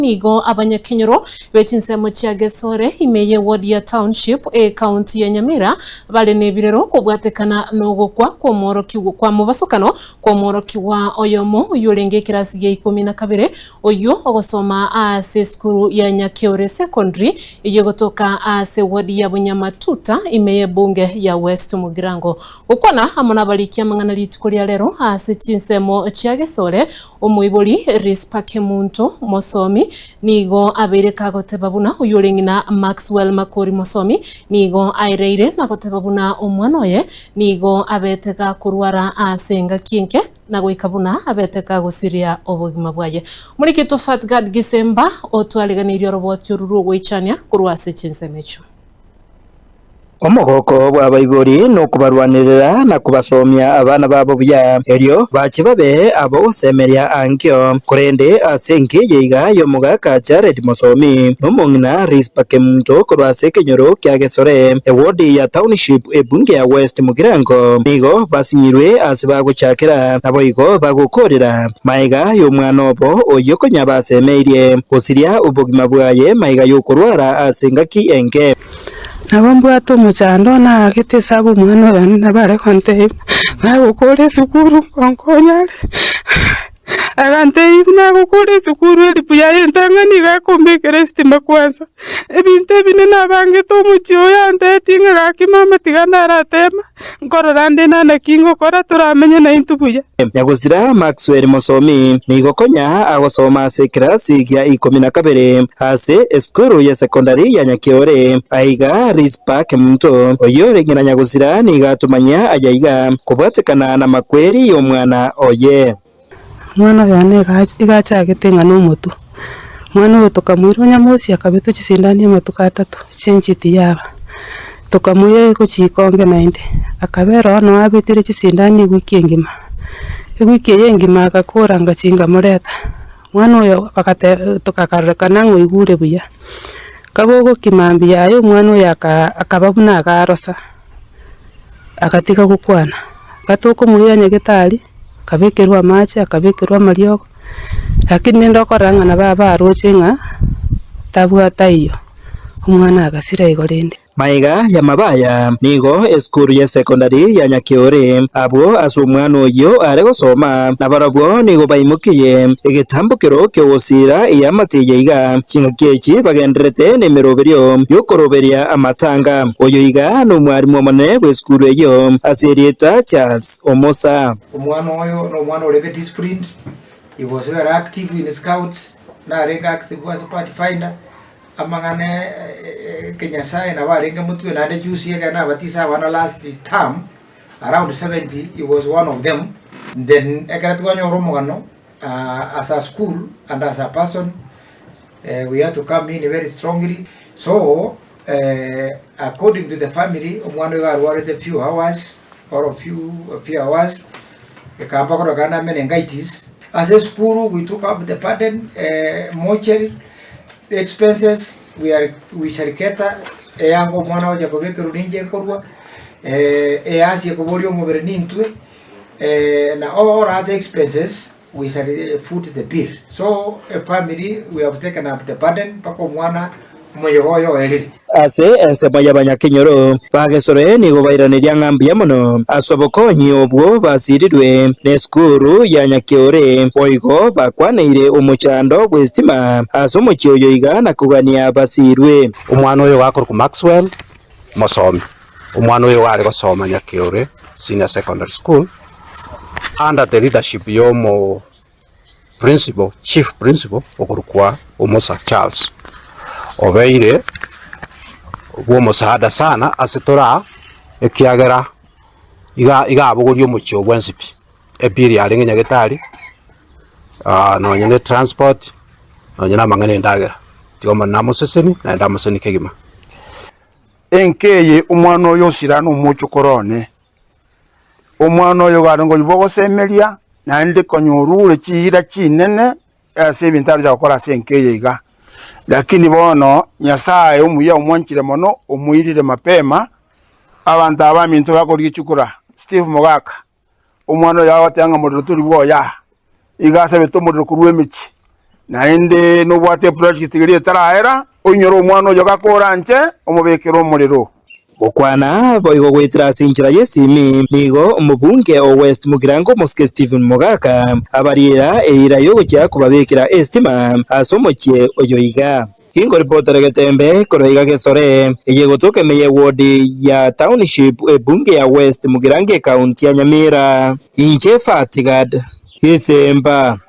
nigo abanyakenyero bechinsemo chia Gesore imeye ward ya township county ya Nyamira bale nebirero kubwatekana nogokwa kwa moroki kwa mubasukano kwa moroki wa oyomo uyurenge kirasi ya 12 oyo ogosoma ase skuru ya Nyakeore secondary iyo gotoka ase ward ya Bunyamatuta imeye bunge ya West Mugirango ukona amona balikia mangana litukulia lero ase chinsemo chia Gesore umuiboli Rispake Muntu Mosomi nigo abereka gotebabuna uyurengina Maxwell Makori Mosomi nigo aireire na gotebabuna umwanoye nigo abeteka kurwara asenga kinke na gwikabuna abeteka gusiria obugima bwaye muri kito Fatgad Gisemba otwaleganirio roboti ruru gwichania kurwase chinsemecho omogoko bw'abaibori no kubarwanirira na kubasomya abana babo bya eryo bakibabe abo semeria ankyo kurende asenke yiga yo mugaka Jared Mosomi nomongina Rispake Muntu kurwase kenyoro kya Gesore ewodi ya township ebunge ya West Mugirango nigo basinyirwe asiba guchakira nabo igo bagukorera maiga yo mwana obo oyokonya basemeirie kusiria ubugima bwaye maiga yo kurwara asenga ki enke nabambwa to muchando na agite sabu mwana na bare konte ngakukore sukuru konkonyale agante ibna gukore sukuru elipuya entangani gakombe kerestima kwanza ebinte bine nabange to muchyo yante tinga gakimama tigana ratema nkororande na kingo kora turamenye na intubuya nyaguzira Maxwell Mosomi nigokonya agosoma ase kirasi ya 12 ase skuru ya secondary ya Nyakeore aiga Rispake Muntu oyo rengina nyaguzira nigatumanya ajaiga kubwatekana na makweri yo mwana oye mwana yane gacha gitenga no mutu mwana utokamwiro nyamusi akabetu chisindani amatuka 3 chenjiti yaba tokamuye ko chikonge 90 akabero no abitire chisindani gwikengima egwikeyengima akakora ngachinga mureta mwana uyo akate tukakarrekana ngwigure buya kabogo kimambi yayo mwana uyo akababuna akarosa akatika gukwana gatoko muya nyegetari kabekerwa machi akabekerwa mariogo lakini ndokoranga na baba arochenga tabwata iyo umwana agasira igorende maiga ya mabaya nigo eskuru ya secondary ya Nyakeore abo asumwana oyo are gosoma na barabwo nigo baimukiye igitambukiro cyo gusira iya matiye iga kingakechi bagenderete nemeroberio yo koroberia amatanga oyo iga no mwarimu mone weskuru eyo aserieta Charles Omosa umwana oyo no mwana orege disciplined. He was very active in scouts na rega active was a party finder amangane Kenya sai na warenga mutu na de juice yega na batisa wana last term around 70. He was one of them. Then ekatwanyo romogano as a school and as a person we had to come in very strongly. So according to the family one we were a few hours or a few hours ekapakora kana meningitis. As a school we took up the burden mortuary expenses we shall cater yango mwana oja kobeke runinje korwa asi kobolio mubere ntwe na all other expenses we shall foot the bill. So a family we have taken up the burden pako mwana moyoyo eliri ase ensemo y'abanyakenyoro bagesore nigo bairaniria ng'ambia muno asobokonyi obwo basirirwe neskuru ya Nyakeore oigo bakwaneire umuchando bwestima asomochi oyo iga na kugania basirwe umwana oyo wakora ku Maxwell Mosomi umwana oyo wari gosoma Nyakeore Senior Secondary School under the leadership yomo chief principal okurukwa Omosa Charles obeire uwo musahada sana asitora ekiagera iga abugurio mucho bwensipi ebiri arenge nyagetari no nyene transport no nyena mangane ndagera tigoma namuseseni na ndamuseni kegima enkeye umwana oyo sirano mucho korone umwana oyo garongo ibogo semeria na ndi konyorure chira chinene ase bintaro ja gukora senkeye iga lakini bono nyasaye umuya umwanchire mono umwirire mapema abantu abamintu bakora icyukura Steve Mogaka umwana yawe atanga mudiro turi boya igase beto mudiro kuruwe michi naende nobwate project igiri etarahera oinyora omwana oyo gakora nche omubekera omuriro gukwana boigo gwitira asinchira yesimi nigo omubunge o West Mugirango Mosque Stephen Mogaka abarira eira yogocha kubabekera estima asomochie oyoiga Hingo reporter Getembe Koroiga Gesore eyegotoke meye ward ya township bunge ya West Mugirango county ya Nyamira inche Fatigad Isemba